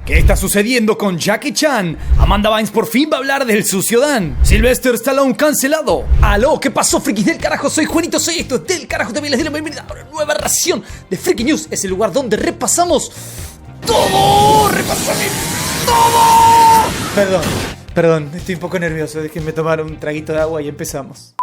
¿Qué está sucediendo con Jackie Chan? Amanda Bynes por fin va a hablar del sucio Dan. Sylvester Stallone cancelado. Aló, ¿qué pasó, frikis del carajo? Soy Juanito, soy esto, es del carajo. También les doy la bienvenida a una nueva ración de Freaky News. Es el lugar donde repasamos todo. Perdón, estoy un poco nervioso. Déjenme tomar un traguito de agua y empezamos.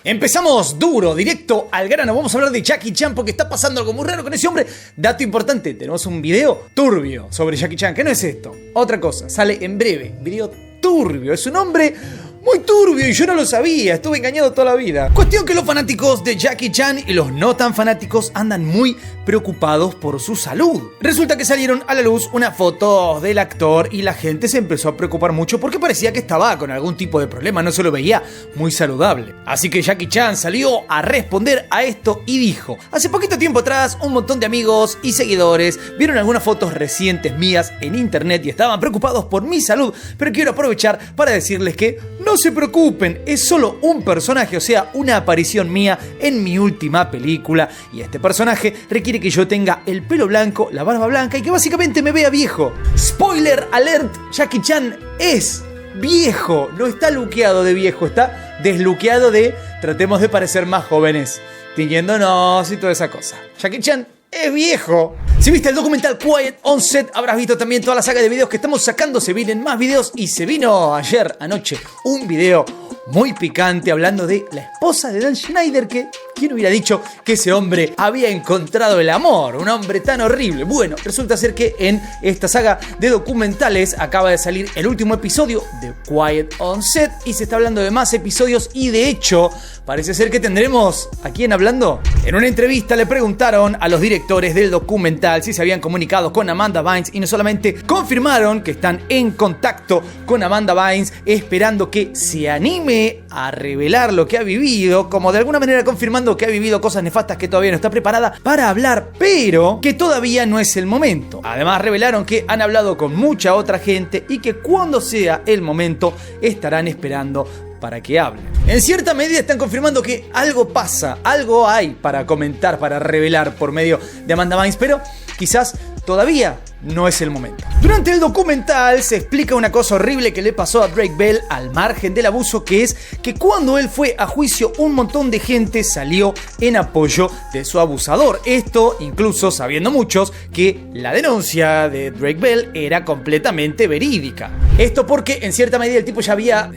Empezamos duro, directo al grano. Vamos a hablar de Jackie Chan porque está pasando algo muy raro con ese hombre. Dato importante, tenemos un video turbio sobre Jackie Chan. ¿Qué no es esto? Otra cosa, sale en breve. Video turbio, es un hombre muy turbio y yo no lo sabía, estuve engañado toda la vida. Cuestión que los fanáticos de Jackie Chan y los no tan fanáticos andan muy preocupados por su salud. Resulta que salieron a la luz unas fotos del actor y la gente se empezó a preocupar mucho porque parecía que estaba con algún tipo de problema, no se lo veía muy saludable. Así que Jackie Chan salió a responder a esto y dijo: hace poquito tiempo atrás un montón de amigos y seguidores vieron algunas fotos recientes mías en internet y estaban preocupados por mi salud, pero quiero aprovechar para decirles que no se preocupen, es solo un personaje, o sea, una aparición mía en mi última película, y este personaje requiere que yo tenga el pelo blanco, la barba blanca y que básicamente me vea viejo. Spoiler alert, Jackie Chan es viejo, no está luqueado de viejo, está desluqueado de tratemos de parecer más jóvenes, tiñéndonos y toda esa cosa. Jackie Chan es viejo. Si viste el documental Quiet on Set, habrás visto también toda la saga de videos que estamos sacando. Se vienen más videos y se vino anoche, un video muy picante hablando de la esposa de Dan Schneider, que ¿quién hubiera dicho que ese hombre había encontrado el amor? Un hombre tan horrible. Bueno, resulta ser que en esta saga de documentales acaba de salir el último episodio de Quiet on Set y se está hablando de más episodios y de hecho parece ser que tendremos ¿a quién hablando? En una entrevista le preguntaron a los directores del documental si se habían comunicado con Amanda Bynes y no solamente confirmaron que están en contacto con Amanda Bynes esperando que se anime a revelar lo que ha vivido, como de alguna manera confirmando que ha vivido cosas nefastas que todavía no está preparada para hablar, pero que todavía no es el momento. Además revelaron que han hablado con mucha otra gente y que cuando sea el momento estarán esperando para que hablen. En cierta medida están confirmando que algo pasa, algo hay para comentar, para revelar por medio de Amanda Bynes, pero quizás todavía no es el momento. Durante el documental se explica una cosa horrible que le pasó a Drake Bell al margen del abuso, que es que cuando él fue a juicio un montón de gente salió en apoyo de su abusador. Esto incluso sabiendo muchos que la denuncia de Drake Bell era completamente verídica. Esto porque en cierta medida el tipo ya había,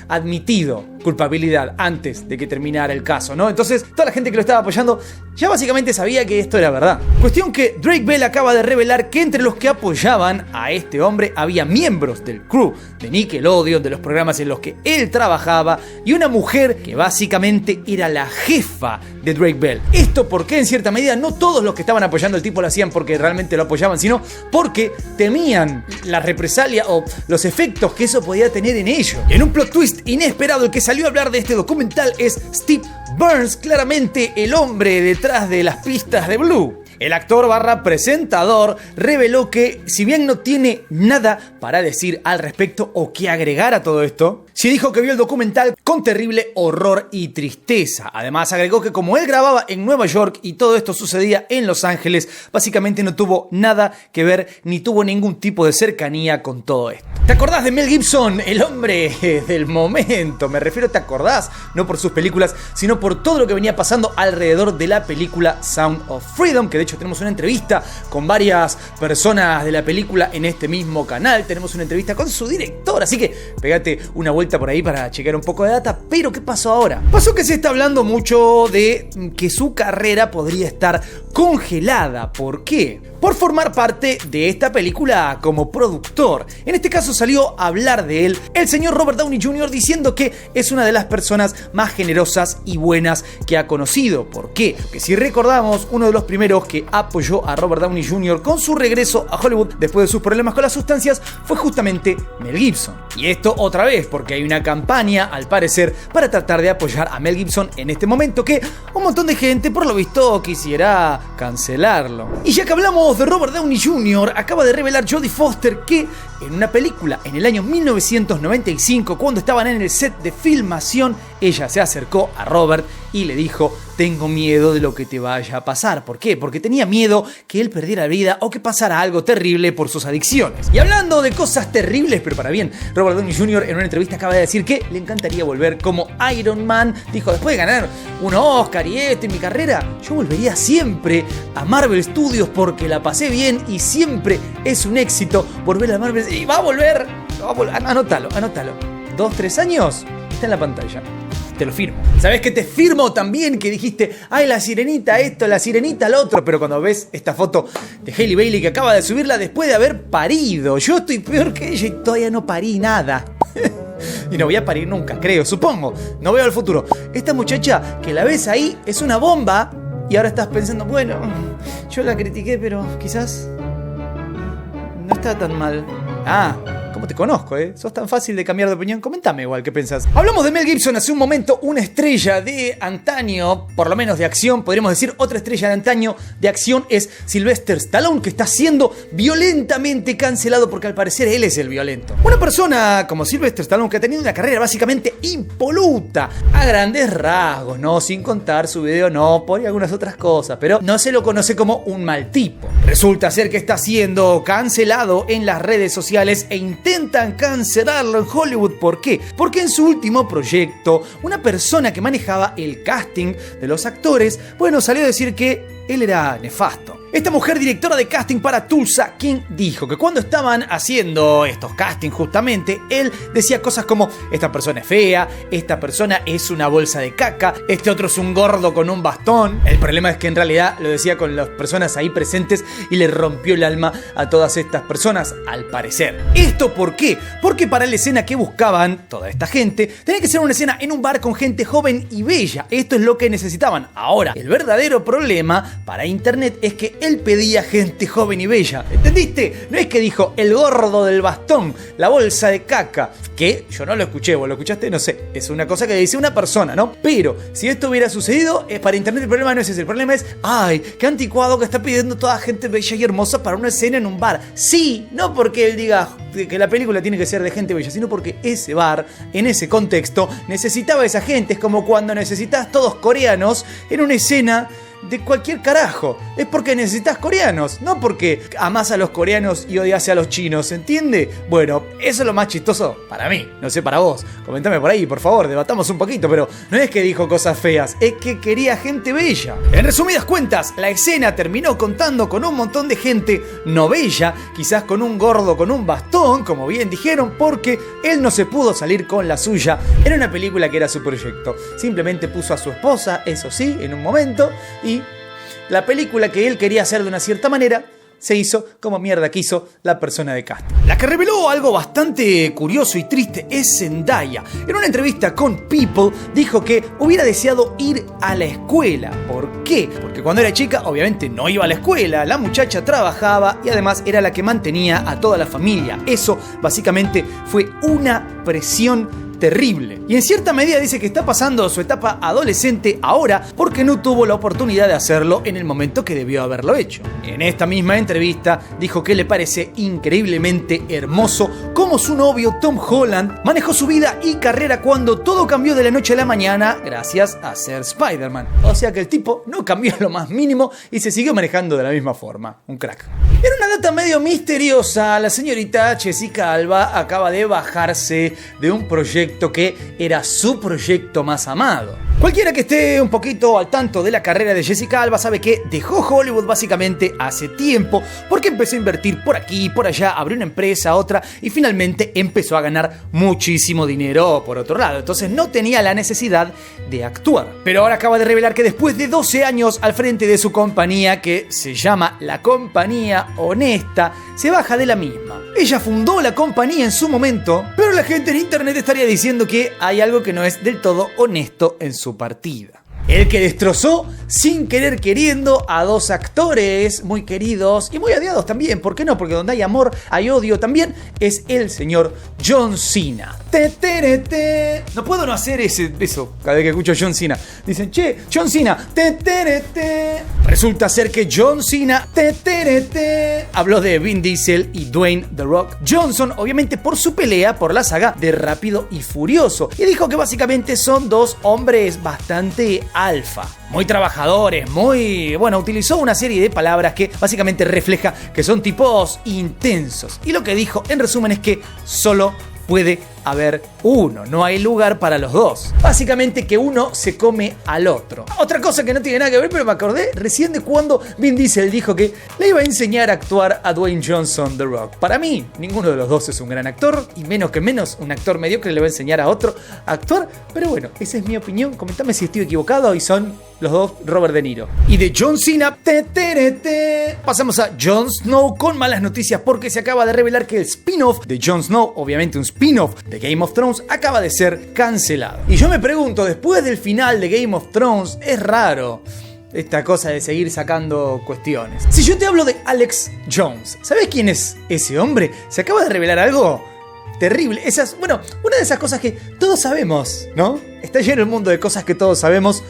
admitido culpabilidad antes de que terminara el caso, ¿no? Entonces toda la gente que lo estaba apoyando ya básicamente sabía que esto era verdad. Cuestión que Drake Bell acaba de revelar que entre los que apoyaban a este hombre había miembros del crew de Nickelodeon, de los programas en los que él trabajaba, y una mujer que básicamente era la jefa de Drake Bell. Esto porque en cierta medida no todos los que estaban apoyando al tipo lo hacían porque realmente lo apoyaban, sino porque temían la represalia o los efectos que eso podía tener en ellos. Y en un plot twist inesperado, el que salió a hablar de este documental es Steve Burns, claramente el hombre detrás de las pistas de Blue. El actor / presentador reveló que, si bien no tiene nada para decir al respecto o que agregar a todo esto, sí dijo que vio el documental con terrible horror y tristeza. Además agregó que como él grababa en Nueva York y todo esto sucedía en Los Ángeles, básicamente no tuvo nada que ver ni tuvo ningún tipo de cercanía con todo esto. ¿Te acordás de Mel Gibson? El hombre del momento. Me refiero, ¿te acordás? No por sus películas, sino por todo lo que venía pasando alrededor de la película Sound of Freedom, que de hecho tenemos una entrevista con varias personas de la película en este mismo canal. Tenemos una entrevista con su director, así que pégate una vuelta por ahí para chequear un poco de data. Pero ¿qué pasó ahora? Pasó que se está hablando mucho de que su carrera podría estar congelada. ¿Por qué? Por formar parte de esta película como productor. En este caso salió a hablar de él el señor Robert Downey Jr. diciendo que es una de las personas más generosas y buenas que ha conocido. ¿Por qué? Porque si recordamos, uno de los primeros que apoyó a Robert Downey Jr. con su regreso a Hollywood después de sus problemas con las sustancias fue justamente Mel Gibson. Y esto otra vez porque hay una campaña, al parecer, para tratar de apoyar a Mel Gibson en este momento que un montón de gente, por lo visto, quisiera cancelarlo. Y ya que hablamos de Robert Downey Jr., acaba de revelar Jodie Foster que en una película en el año 1995, cuando estaban en el set de filmación, ella se acercó a Robert y le dijo tengo miedo de lo que te vaya a pasar. ¿Por qué? Porque tenía miedo que él perdiera la vida o que pasara algo terrible por sus adicciones. Y hablando de cosas terribles, pero para bien, Robert Downey Jr. en una entrevista acaba de decir que le encantaría volver como Iron Man. Dijo, después de ganar un Oscar y esto en mi carrera, yo volvería siempre a Marvel Studios porque la pasé bien y siempre es un éxito volver a Marvel. Y va a volver. Anótalo. 2-3 años, está en la pantalla. Te lo firmo. ¿Sabes qué te firmo también? Que dijiste, ay, la sirenita esto, la sirenita lo otro. Pero cuando ves esta foto de Hailey Bailey que acaba de subirla después de haber parido. Yo estoy peor que ella y todavía no parí nada. Y no voy a parir nunca, creo, supongo. No veo el futuro. Esta muchacha que la ves ahí es una bomba. Y ahora estás pensando, bueno, yo la critiqué, pero quizás no está tan mal. ¿Cómo te conozco, Sos tan fácil de cambiar de opinión. Coméntame igual, ¿qué pensás? Hablamos de Mel Gibson hace un momento, una estrella de antaño, por lo menos de acción, podríamos decir otra estrella de antaño de acción es Sylvester Stallone, que está siendo violentamente cancelado porque al parecer él es el violento. Una persona como Sylvester Stallone que ha tenido una carrera básicamente impoluta, a grandes rasgos, no sin contar su video, no, por algunas otras cosas, pero no se lo conoce como un mal tipo. Resulta ser que está siendo cancelado en las redes sociales e intentan cancelarlo en Hollywood. ¿Por qué? Porque en su último proyecto, una persona que manejaba el casting de los actores, bueno, salió a decir que él era nefasto. Esta mujer directora de casting para Tulsa King dijo que cuando estaban haciendo estos castings justamente, él decía cosas como, esta persona es fea, esta persona es una bolsa de caca, este otro es un gordo con un bastón. El problema es que en realidad lo decía con las personas ahí presentes y le rompió el alma a todas estas personas, al parecer. ¿Esto por qué? Porque para la escena que buscaban toda esta gente, tenía que ser una escena en un bar con gente joven y bella. Esto es lo que necesitaban. Ahora, el verdadero problema para internet es que él pedía gente joven y bella. ¿Entendiste? No es que dijo el gordo del bastón, la bolsa de caca, que yo no lo escuché, vos lo escuchaste, no sé. Es una cosa que dice una persona, ¿no? Pero si esto hubiera sucedido, para internet el problema no es ese. El problema es, ay, qué anticuado que está pidiendo toda gente bella y hermosa para una escena en un bar. Sí, no porque él diga que la película tiene que ser de gente bella, sino porque ese bar, en ese contexto, necesitaba esa gente. Es como cuando necesitas todos coreanos en una escena de cualquier carajo. Es porque necesitas coreanos, no porque amás a los coreanos y odias a los chinos, ¿entiende? Bueno, eso es lo más chistoso para mí, no sé para vos. Comentame por ahí, por favor, debatamos un poquito, pero no es que dijo cosas feas, es que quería gente bella. En resumidas cuentas, la escena terminó contando con un montón de gente no bella, quizás con un gordo con un bastón, como bien dijeron, porque él no se pudo salir con la suya. Era una película que era su proyecto. Simplemente puso a su esposa, eso sí, en un momento, y la película que él quería hacer de una cierta manera se hizo como mierda quiso la persona de casting. La que reveló algo bastante curioso y triste es Zendaya. En una entrevista con People dijo que hubiera deseado ir a la escuela. ¿Por qué? Porque cuando era chica obviamente no iba a la escuela, la muchacha trabajaba y además era la que mantenía a toda la familia. Eso básicamente fue una presión terrible. Y en cierta medida dice que está pasando su etapa adolescente ahora porque no tuvo la oportunidad de hacerlo en el momento que debió haberlo hecho. En esta misma entrevista dijo que le parece increíblemente hermoso cómo su novio Tom Holland manejó su vida y carrera cuando todo cambió de la noche a la mañana gracias a ser Spider-Man. O sea que el tipo no cambió lo más mínimo y se siguió manejando de la misma forma. Un crack. En una data medio misteriosa, la señorita Jessica Alba acaba de bajarse de un proyecto que era su proyecto más amado. Cualquiera que esté un poquito al tanto de la carrera de Jessica Alba sabe que dejó Hollywood básicamente hace tiempo porque empezó a invertir por aquí, por allá, abrió una empresa, otra y finalmente empezó a ganar muchísimo dinero por otro lado. Entonces no tenía la necesidad de actuar. Pero ahora acaba de revelar que después de 12 años al frente de su compañía, que se llama La Compañía Honesta, se baja de la misma. Ella fundó la compañía en su momento, pero la gente en internet estaría diciendo que hay algo que no es del todo honesto en su partida. El que destrozó sin querer queriendo a dos actores muy queridos y muy odiados también, ¿por qué no? Porque donde hay amor hay odio también, es el señor John Cena. No puedo no hacer eso cada vez que escucho John Cena. Dicen, che, John Cena. Resulta ser que John Cena habló de Vin Diesel y Dwayne The Rock Johnson, obviamente por su pelea por la saga de Rápido y Furioso. Y dijo que básicamente son dos hombres bastante alfa, muy trabajadores, utilizó una serie de palabras que básicamente refleja que son tipos intensos. Y lo que dijo en resumen es que solo puede haber uno, no hay lugar para los dos. Básicamente que uno se come al otro. Otra cosa que no tiene nada que ver, pero me acordé recién de cuando Vin Diesel dijo que le iba a enseñar a actuar a Dwayne Johnson The Rock. Para mí, ninguno de los dos es un gran actor, y menos que menos un actor mediocre le va a enseñar a otro a actuar. Pero bueno, esa es mi opinión. Comentame si estoy equivocado y son los dos Robert De Niro. Y de John Cena, pasamos a Jon Snow con malas noticias porque se acaba de revelar que el spin-off de Jon Snow, obviamente un spin-off de Game of Thrones, acaba de ser cancelado. Y yo me pregunto, después del final de Game of Thrones, es raro esta cosa de seguir sacando cuestiones. Si yo te hablo de Alex Jones, ¿sabes quién es ese hombre? Se acaba de revelar algo terrible. Una de esas cosas que todos sabemos, ¿no? Está lleno el mundo de cosas que todos sabemos,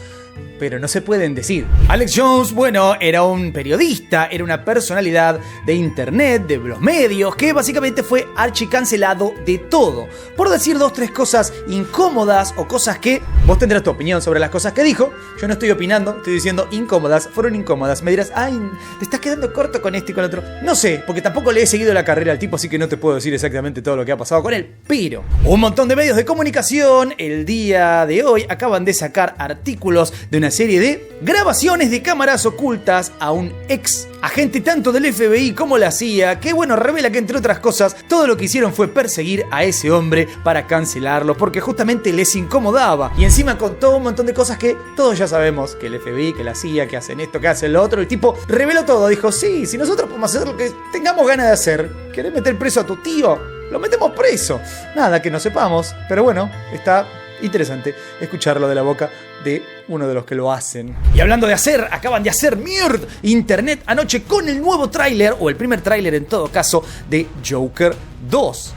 pero no se pueden decir. Alex Jones, era un periodista, era una personalidad de internet, de los medios, que básicamente fue archicancelado de todo. Por decir 2-3 cosas incómodas o cosas que vos tendrás tu opinión sobre las cosas que dijo. Yo no estoy opinando, estoy diciendo incómodas, fueron incómodas. Me dirás, ay, te estás quedando corto con esto y con otro. No sé, porque tampoco le he seguido la carrera al tipo, así que no te puedo decir exactamente todo lo que ha pasado con él. Pero un montón de medios de comunicación el día de hoy acaban de sacar artículos de una serie de grabaciones de cámaras ocultas a un ex agente tanto del FBI como la CIA, que revela que entre otras cosas todo lo que hicieron fue perseguir a ese hombre para cancelarlo, porque justamente les incomodaba. Y encima contó un montón de cosas que todos ya sabemos, que el FBI, que la CIA, que hacen esto, que hacen lo otro. El tipo reveló todo, dijo, sí, si nosotros podemos hacer lo que tengamos ganas de hacer, ¿querés meter preso a tu tío? Lo metemos preso. Nada que no sepamos, pero está interesante escucharlo de la boca de uno de los que lo hacen. Y hablando de hacer, acaban de hacer mierda internet anoche con el nuevo tráiler, o el primer tráiler en todo caso, de Joker 2.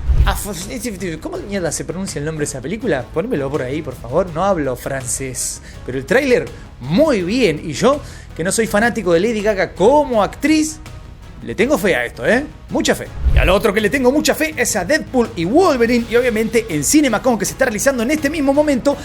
¿Cómo mierda se pronuncia el nombre de esa película? Pónmelo por ahí, por favor. No hablo francés, pero el tráiler muy bien. Y yo, que no soy fanático de Lady Gaga como actriz, le tengo fe a esto, mucha fe. Y al otro que le tengo mucha fe es a Deadpool y Wolverine. Y obviamente en CinemaCon, que se está realizando en este mismo momento,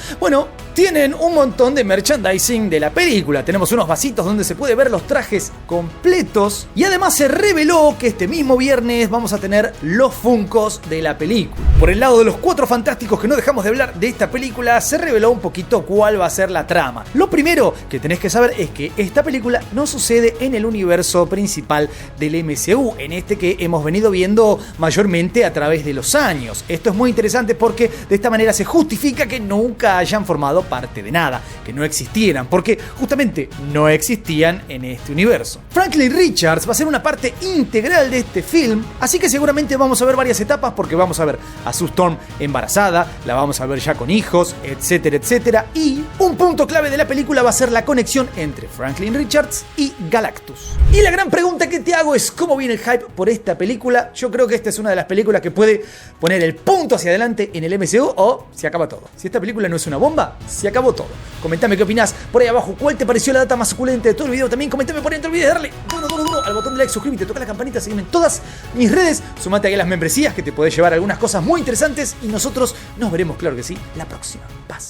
tienen un montón de merchandising de la película. Tenemos unos vasitos donde se puede ver los trajes completos. Y además se reveló que este mismo viernes vamos a tener los Funkos de la película. Por el lado de los Cuatro Fantásticos, que no dejamos de hablar de esta película, se reveló un poquito cuál va a ser la trama. Lo primero que tenés que saber es que esta película no sucede en el universo principal del MCU, en este que hemos venido viendo mayormente a través de los años. Esto es muy interesante porque de esta manera se justifica que nunca hayan formado parte de nada, que no existieran, porque justamente no existían en este universo. Franklin Richards va a ser una parte integral de este film, así que seguramente vamos a ver varias etapas, porque vamos a ver a Sue Storm embarazada, la vamos a ver ya con hijos, etcétera, etcétera, y un punto clave de la película va a ser la conexión entre Franklin Richards y Galactus. Y la gran pregunta que te hago es ¿cómo viene el hype por esta película? Yo creo que esta es una de las películas que puede poner el punto hacia adelante en el MCU, o se acaba todo. Si esta película no es una bomba, se acabó todo. Comentame qué opinás por ahí abajo. ¿Cuál te pareció la data más suculenta de todo el video? También comentame por ahí, no te olvides de darle duro al botón de like, suscríbete, toca la campanita, seguime en todas mis redes, sumate aquí a las membresías que te podés llevar algunas cosas muy interesantes y nosotros nos veremos, claro que sí, la próxima. Paz.